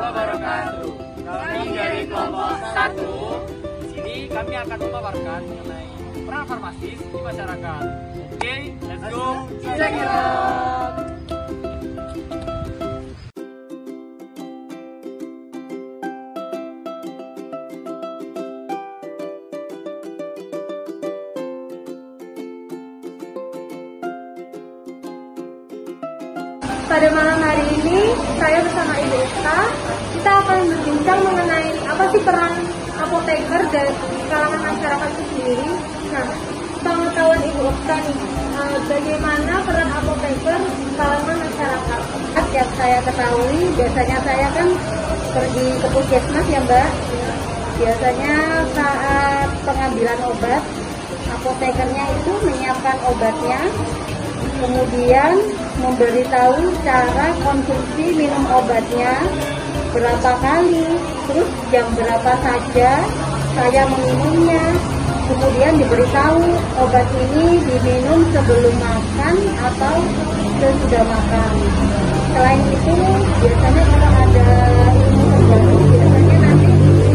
wabarakatuh. Kami dari kelompok 1. Di sini kami akan memaparkan mengenai peran farmasis di masyarakat. Oke, let's go. Check it out. Pada malam hari ini, saya bersama Ibu Eka, kita akan berbincang mengenai apa sih peran apoteker dan kalangan masyarakat itu sendiri. Nah, pengetahuan Ibu Eka nih, bagaimana peran apoteker di kalangan masyarakat? Yang saya ketahui, biasanya saya kan pergi ke puskesmas ya Mbak. Biasanya saat pengambilan obat, apotekernya itu menyiapkan obatnya, kemudian memberitahu cara konsumsi minum obatnya, berapa kali, terus jam berapa saja saya meminumnya, kemudian diberitahu obat ini diminum sebelum makan atau sesudah makan. Selain itu, biasanya kalau ada ilmu terbaru, biasanya nanti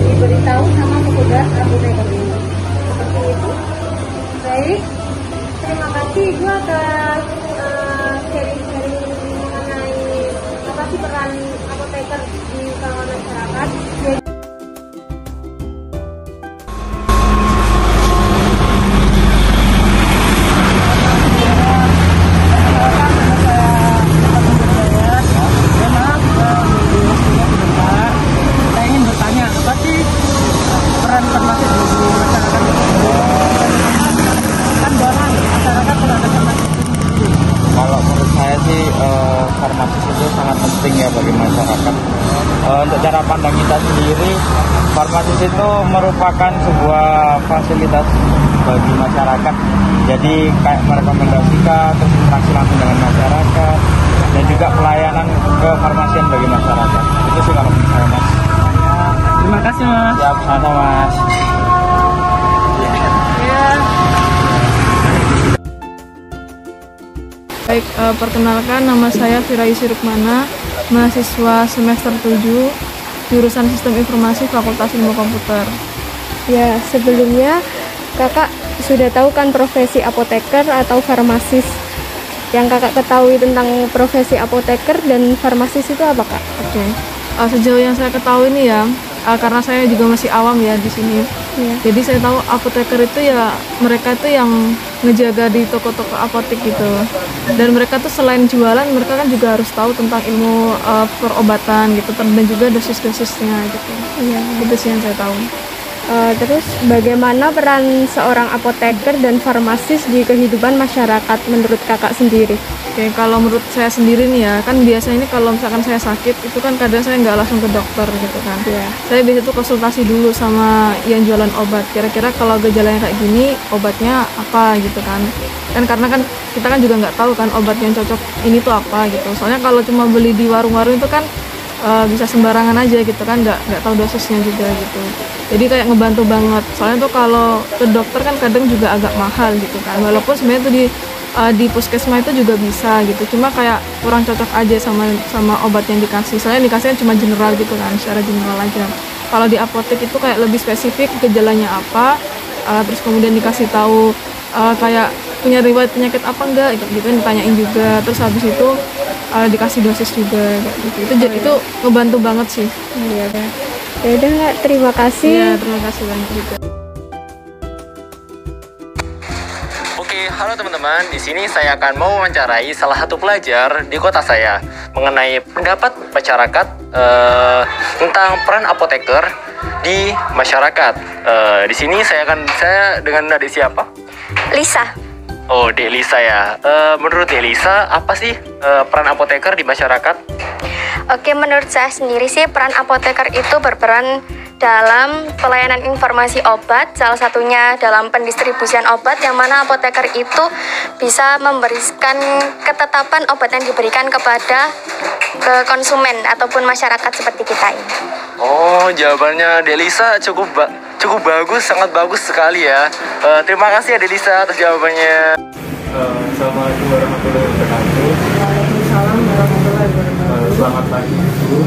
diberitahu sama petugas apoteker ini. Seperti itu. Baik, terima kasih Ibu atas sharing-sharing mengenai apa sih peran apoteker di kalangan masyarakat. Saya ingin bertanya, apa sih peran farmasis di masyarakat? Kan barang masyarakat kalau ada farmasis. Kalau menurut saya sih farmasis itu sangat penting ya bagi masyarakat. Untuk cara pandang kita sendiri, farmasis itu merupakan sebuah fasilitas bagi masyarakat. Jadi kayak merekomendasikan, terus interaksi langsung dengan masyarakat, dan juga pelayanan kefarmasian bagi masyarakat. Itu sih kalau menurut saya Mas. Terima kasih Mas. Siap, sama Mas. Baik, perkenalkan nama saya Firaisi Rukmana, mahasiswa semester 7, jurusan Sistem Informasi Fakultas Ilmu Komputer. Ya, sebelumnya Kakak sudah tahu kan profesi apoteker atau farmasis. Yang Kakak ketahui tentang profesi apoteker dan farmasis itu apa Kak? Oke. Sejauh yang saya ketahui ini ya, karena saya juga masih awam ya di sini. Ya. Jadi saya tahu apoteker itu ya mereka itu yang ngejaga di toko-toko apotek gitu. Dan mereka tuh selain jualan, mereka kan juga harus tahu tentang ilmu perobatan gitu dan juga dosis-dosisnya gitu. Iya. Itu sih yang saya tahu. Terus bagaimana peran seorang apoteker dan farmasis di kehidupan masyarakat menurut Kakak sendiri? Oke, kalau menurut saya sendiri nih ya, kan biasanya ini kalau misalkan saya sakit, itu kan kadang saya nggak langsung ke dokter gitu kan. Iya. Saya biasanya tuh konsultasi dulu sama yang jualan obat. Kira-kira kalau gejalanya kayak gini, obatnya apa gitu kan. Kan karena kan kita kan juga nggak tahu kan obat yang cocok ini tuh apa gitu. Soalnya kalau cuma beli di warung-warung itu kan bisa sembarangan aja gitu kan, nggak tahu dosisnya juga gitu. Jadi kayak ngebantu banget. Soalnya tuh kalau ke dokter kan kadang juga agak mahal gitu kan. Walaupun sebenarnya tuh di puskesmas itu juga bisa gitu. Cuma kayak kurang cocok aja sama obat yang dikasih. Soalnya dikasihnya cuma general gitu kan, secara general aja. Kalau di apotek itu kayak lebih spesifik gejalanya apa, terus kemudian dikasih tahu kayak punya riwayat penyakit apa enggak gitu kan, ditanyain juga. Terus habis itu dikasih dosis juga kayak gitu. Itu ngebantu banget sih. Iya kan. Ya udah Kak, terima kasih. Iya, terima kasih banyak juga. Oke, halo teman-teman. Di sini saya akan mau mewawancarai salah satu pelajar di kota saya mengenai pendapat masyarakat tentang peran apoteker di masyarakat. Di sini saya dengan adik siapa? Lisa. Oh, Dek Lisa ya. Menurut Dek Lisa, apa sih peran apoteker di masyarakat? Oke, menurut saya sendiri sih peran apoteker itu berperan dalam pelayanan informasi obat, salah satunya dalam pendistribusian obat, yang mana apoteker itu bisa memberikan ketetapan obat yang diberikan kepada konsumen ataupun masyarakat seperti kita ini. Oh, jawabannya Delisa cukup bagus, sangat bagus sekali ya. Terima kasih ya Delisa atas jawabannya. Assalamualaikum warahmatullahi wabarakatuh. Waalaikumsalam warahmatullahi wabarakatuh. Selamat pagi Ibu.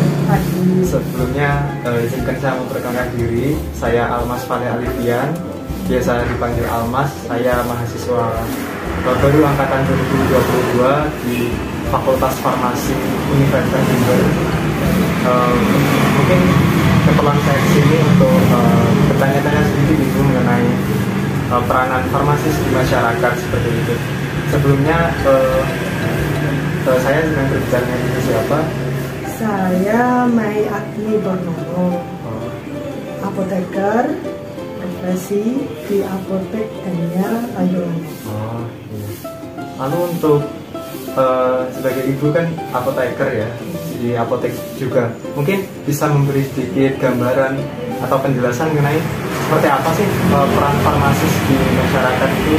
Sebelumnya izinkan saya memperkenalkan diri. Saya Almas Fale Alifian, biasa dipanggil Almas. Saya mahasiswa baru angkatan 2022 di Fakultas Farmasi Universitas Jember. Mungkin keperluan saya di sini untuk bertanya-tanya sedikit Ibu mengenai peranan farmasis di masyarakat seperti itu. Sebelumnya saya sedang berbicara dengan siapa? Saya Mai Agni Bornomo, apoteker, profesi di Apotek Daniel Ayono. Iya. Lalu untuk sebagai ibu kan apoteker ya, di apotek juga, mungkin bisa memberi sedikit gambaran atau penjelasan mengenai seperti apa sih peran farmasis di masyarakat itu?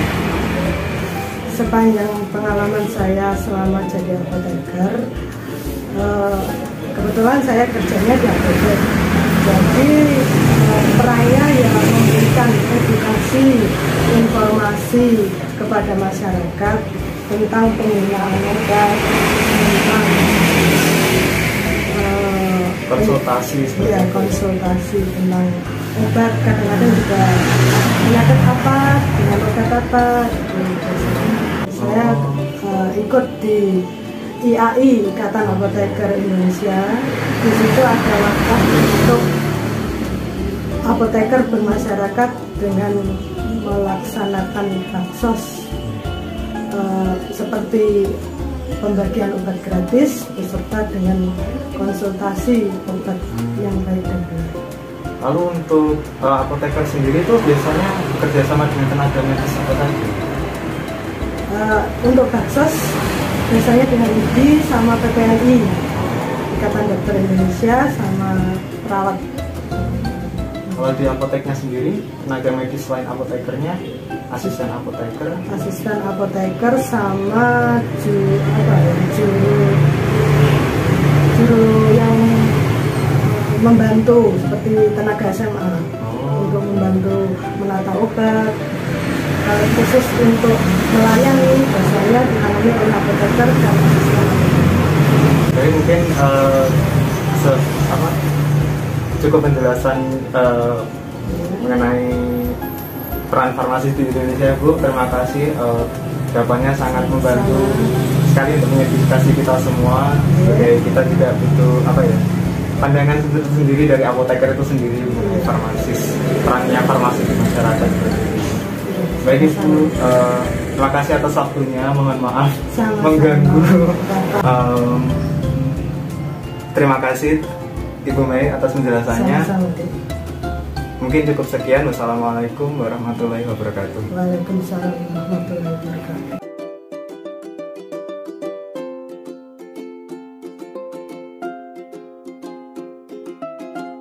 Sepanjang pengalaman saya selama jadi apoteker, kebetulan saya kerjanya di apotek. Jadi perannya ya memberikan edukasi, informasi kepada masyarakat tentang penggunaan obat, tentang konsultasi. Ya, konsultasi tentang obat. Kadang-kadang juga penyakit apa, dengan obat apa. Saya ikut di IAI, Ikatan Apoteker Indonesia. Di situ ada wakaf untuk apoteker bermasyarakat dengan melaksanakan baksos seperti pembagian obat gratis beserta dengan konsultasi obat yang baik dan benar. Lalu untuk apoteker sendiri itu biasanya bekerja sama dengan tenaga medis apa saja? Untuk baksos biasanya dengan ID sama PPNI, Ikatan Dokter Indonesia, sama perawat. Kalau di apoteknya sendiri, tenaga medis selain apotekernya, asisten apoteker, sama juru yang membantu seperti tenaga SMA untuk membantu menata obat. Khusus untuk melayani biasanya ditangani oleh apoteker dan asisten. Jadi mungkin cukup penjelasan mengenai peran farmasi di Indonesia, Bu. Terima kasih. Jawabannya sangat membantu sekali untuk mengedukasi kita semua. Kita tidak butuh pandangan sendiri dari apoteker itu sendiri mengenai farmasis, perannya farmasi di masyarakat. Baik Ibu, terima kasih atas waktunya. Mohon maaf mengganggu. Terima kasih Ibu Mei atas penjelasannya. Mungkin cukup sekian. Wassalamualaikum warahmatullahi wabarakatuh. Waalaikumsalam warahmatullahi wabarakatuh.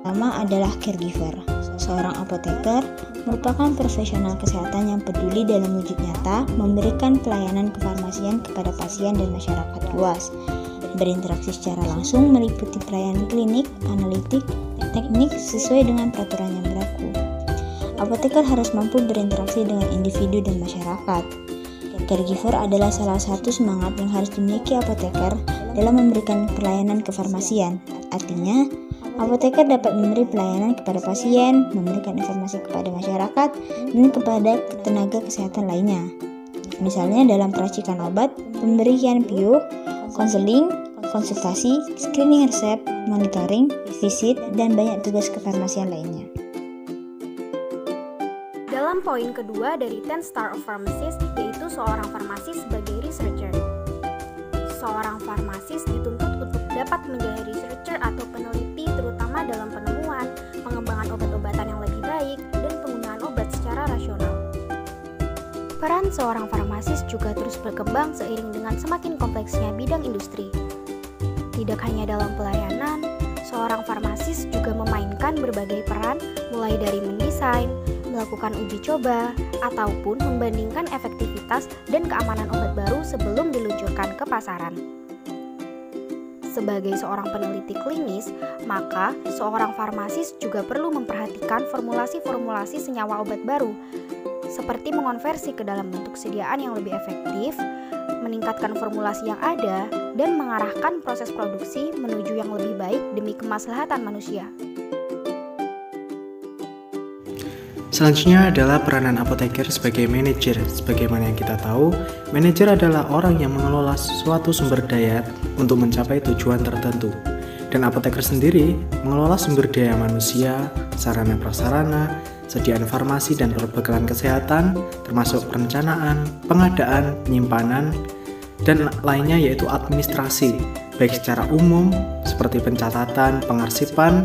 Pertama adalah caregiver. Seorang apoteker merupakan profesional kesehatan yang peduli dalam wujud nyata memberikan pelayanan kefarmasian kepada pasien dan masyarakat luas. Berinteraksi secara langsung meliputi pelayanan klinik, analitik, teknik sesuai dengan peraturan yang berlaku. Apoteker harus mampu berinteraksi dengan individu dan masyarakat. Caregiver adalah salah satu semangat yang harus dimiliki apoteker dalam memberikan pelayanan kefarmasian. Artinya, apoteker dapat memberi pelayanan kepada pasien, memberikan informasi kepada masyarakat, dan kepada tenaga kesehatan lainnya. Misalnya dalam peracikan obat, pemberian PIO, konseling, konsultasi, screening resep, monitoring, visit, dan banyak tugas kefarmasian lainnya. Dalam poin kedua dari 10 Star of Pharmacist, yaitu seorang farmasis sebagai researcher. Seorang farmasis dituntut untuk dapat menjadi researcher atau peneliti terutama dalam penemuan, pengembangan obat-obatan yang lebih baik, dan penggunaan obat secara rasional. Peran seorang farmasis juga terus berkembang seiring dengan semakin kompleksnya bidang industri. Tidak hanya dalam pelayanan, seorang farmasis juga memainkan berbagai peran mulai dari mendesain, melakukan uji coba, ataupun membandingkan efektivitas dan keamanan obat baru sebelum diluncurkan ke pasaran. Sebagai seorang peneliti klinis, maka seorang farmasis juga perlu memperhatikan formulasi-formulasi senyawa obat baru, seperti mengonversi ke dalam bentuk sediaan yang lebih efektif, meningkatkan formulasi yang ada dan mengarahkan proses produksi menuju yang lebih baik demi kemaslahatan manusia. Selanjutnya adalah peranan apoteker sebagai manajer. Sebagaimana yang kita tahu, manajer adalah orang yang mengelola suatu sumber daya untuk mencapai tujuan tertentu. Dan apoteker sendiri mengelola sumber daya manusia, sarana prasarana, sediaan farmasi dan perbekalan kesehatan, termasuk perencanaan, pengadaan, penyimpanan, dan lainnya yaitu administrasi, baik secara umum seperti pencatatan, pengarsipan,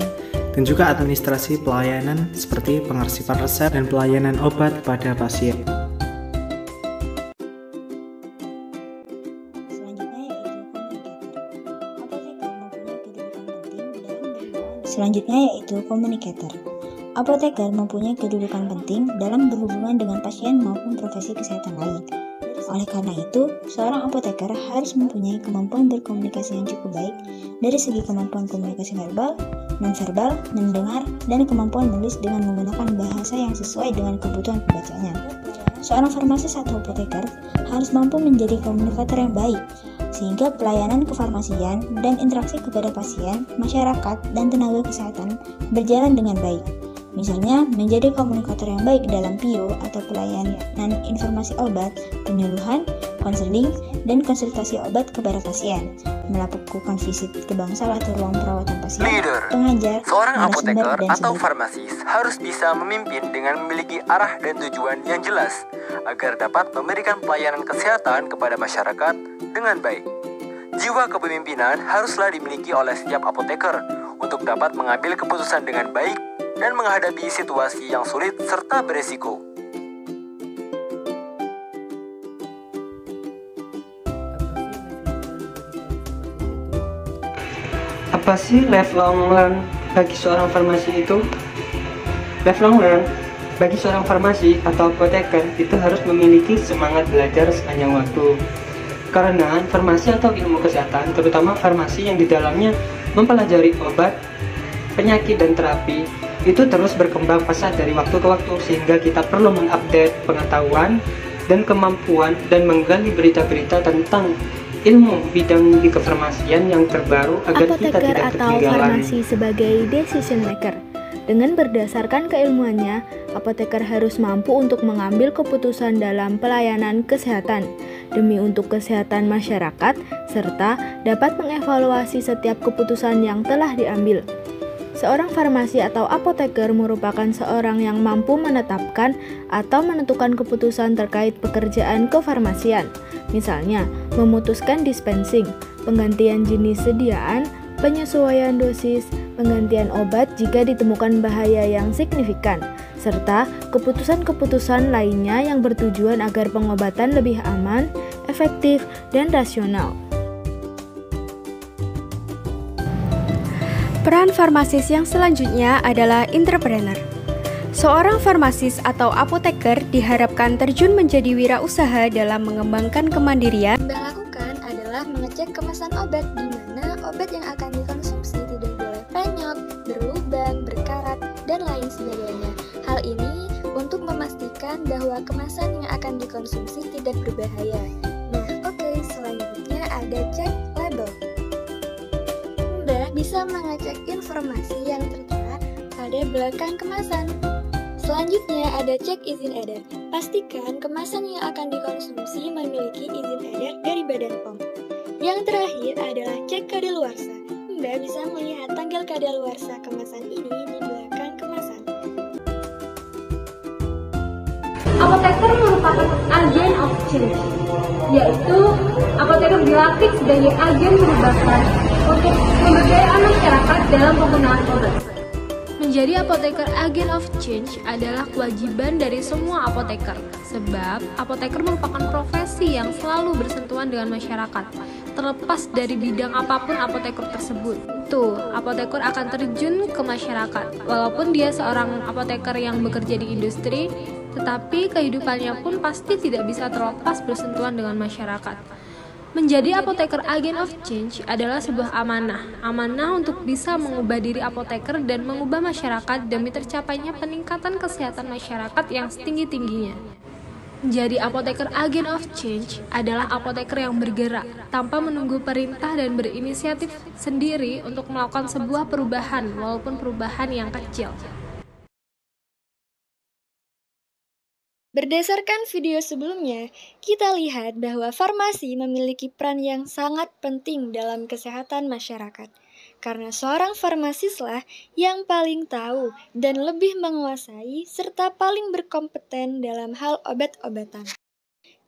dan juga administrasi pelayanan seperti pengarsipan resep dan pelayanan obat kepada pasien. Selanjutnya yaitu komunikator. Apoteker mempunyai kedudukan penting dalam berhubungan dengan pasien maupun profesi kesehatan lain. Oleh karena itu, seorang apoteker harus mempunyai kemampuan berkomunikasi yang cukup baik dari segi kemampuan komunikasi verbal, non-verbal, mendengar, dan kemampuan menulis dengan menggunakan bahasa yang sesuai dengan kebutuhan pembacanya. Seorang farmasis atau apoteker harus mampu menjadi komunikator yang baik, sehingga pelayanan kefarmasian dan interaksi kepada pasien, masyarakat, dan tenaga kesehatan berjalan dengan baik. Misalnya, menjadi komunikator yang baik dalam PIO atau pelayanan informasi obat, penyuluhan, konseling, dan konsultasi obat kepada pasien, melakukan visit ke bangsal atau ruang perawatan pasien, pengajar, seorang apoteker atau farmasis harus bisa memimpin dengan memiliki arah dan tujuan yang jelas, agar dapat memberikan pelayanan kesehatan kepada masyarakat dengan baik. Jiwa kepemimpinan haruslah dimiliki oleh setiap apoteker untuk dapat mengambil keputusan dengan baik dan menghadapi situasi yang sulit serta beresiko. Apa sih lifelong learn bagi seorang farmasi itu? Lifelong learn bagi seorang farmasi atau apoteker itu harus memiliki semangat belajar sepanjang waktu. Karena farmasi atau ilmu kesehatan, terutama farmasi yang di dalamnya mempelajari obat, penyakit, dan terapi, itu terus berkembang pesat dari waktu ke waktu, sehingga kita perlu mengupdate pengetahuan dan kemampuan dan menggali berita-berita tentang ilmu bidang di kefarmasian yang terbaru agar kita tidak atau farmasi sebagai decision maker. Dengan berdasarkan keilmuannya, apoteker harus mampu untuk mengambil keputusan dalam pelayanan kesehatan demi untuk kesehatan masyarakat serta dapat mengevaluasi setiap keputusan yang telah diambil. Seorang farmasi atau apoteker merupakan seorang yang mampu menetapkan atau menentukan keputusan terkait pekerjaan kefarmasian, misalnya memutuskan dispensing, penggantian jenis sediaan, penyesuaian dosis, penggantian obat jika ditemukan bahaya yang signifikan, serta keputusan-keputusan lainnya yang bertujuan agar pengobatan lebih aman, efektif, dan rasional. Peran farmasis yang selanjutnya adalah entrepreneur. Seorang farmasis atau apoteker diharapkan terjun menjadi wirausaha dalam mengembangkan kemandirian. Yang dilakukan adalah mengecek kemasan obat, di mana obat yang akan dikonsumsi tidak boleh penyok, berlubang, berkarat, dan lain sebagainya. Hal ini untuk memastikan bahwa kemasan yang akan dikonsumsi tidak berbahaya. Nah, selanjutnya ada cek label. Anda bisa mengecek informasi yang tertera pada belakang kemasan. Selanjutnya ada cek izin edar. Pastikan kemasan yang akan dikonsumsi memiliki izin edar dari Badan POM. Yang terakhir adalah cek kadaluarsa. Anda bisa melihat tanggal kadaluarsa kemasan ini di belakang kemasan. Apoteker merupakan agen of change, yaitu apoteker dilatih sebagai agen perubahan untuk pemberdayaan masyarakat dalam penggunaan obat. Menjadi apoteker agen of change adalah kewajiban dari semua apoteker, sebab apoteker merupakan profesi yang selalu bersentuhan dengan masyarakat. Terlepas dari bidang apapun apoteker tersebut, apoteker akan terjun ke masyarakat. Walaupun dia seorang apoteker yang bekerja di industri, tetapi kehidupannya pun pasti tidak bisa terlepas bersentuhan dengan masyarakat. Menjadi apoteker agen of change adalah sebuah amanah untuk bisa mengubah diri apoteker dan mengubah masyarakat demi tercapainya peningkatan kesehatan masyarakat yang setinggi-tingginya. Jadi apoteker agent of change adalah apoteker yang bergerak tanpa menunggu perintah dan berinisiatif sendiri untuk melakukan sebuah perubahan walaupun perubahan yang kecil. Berdasarkan video sebelumnya, kita lihat bahwa farmasi memiliki peran yang sangat penting dalam kesehatan masyarakat. Karena seorang farmasislah yang paling tahu dan lebih menguasai serta paling berkompeten dalam hal obat-obatan.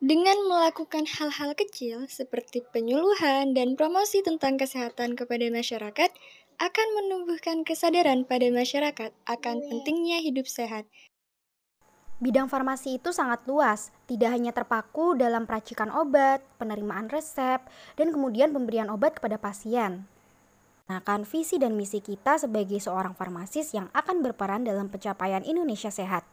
Dengan melakukan hal-hal kecil seperti penyuluhan dan promosi tentang kesehatan kepada masyarakat, akan menumbuhkan kesadaran pada masyarakat akan pentingnya hidup sehat. Bidang farmasi itu sangat luas, tidak hanya terpaku dalam peracikan obat, penerimaan resep, dan kemudian pemberian obat kepada pasien. Nah, visi dan misi kita sebagai seorang farmasis yang akan berperan dalam pencapaian Indonesia sehat.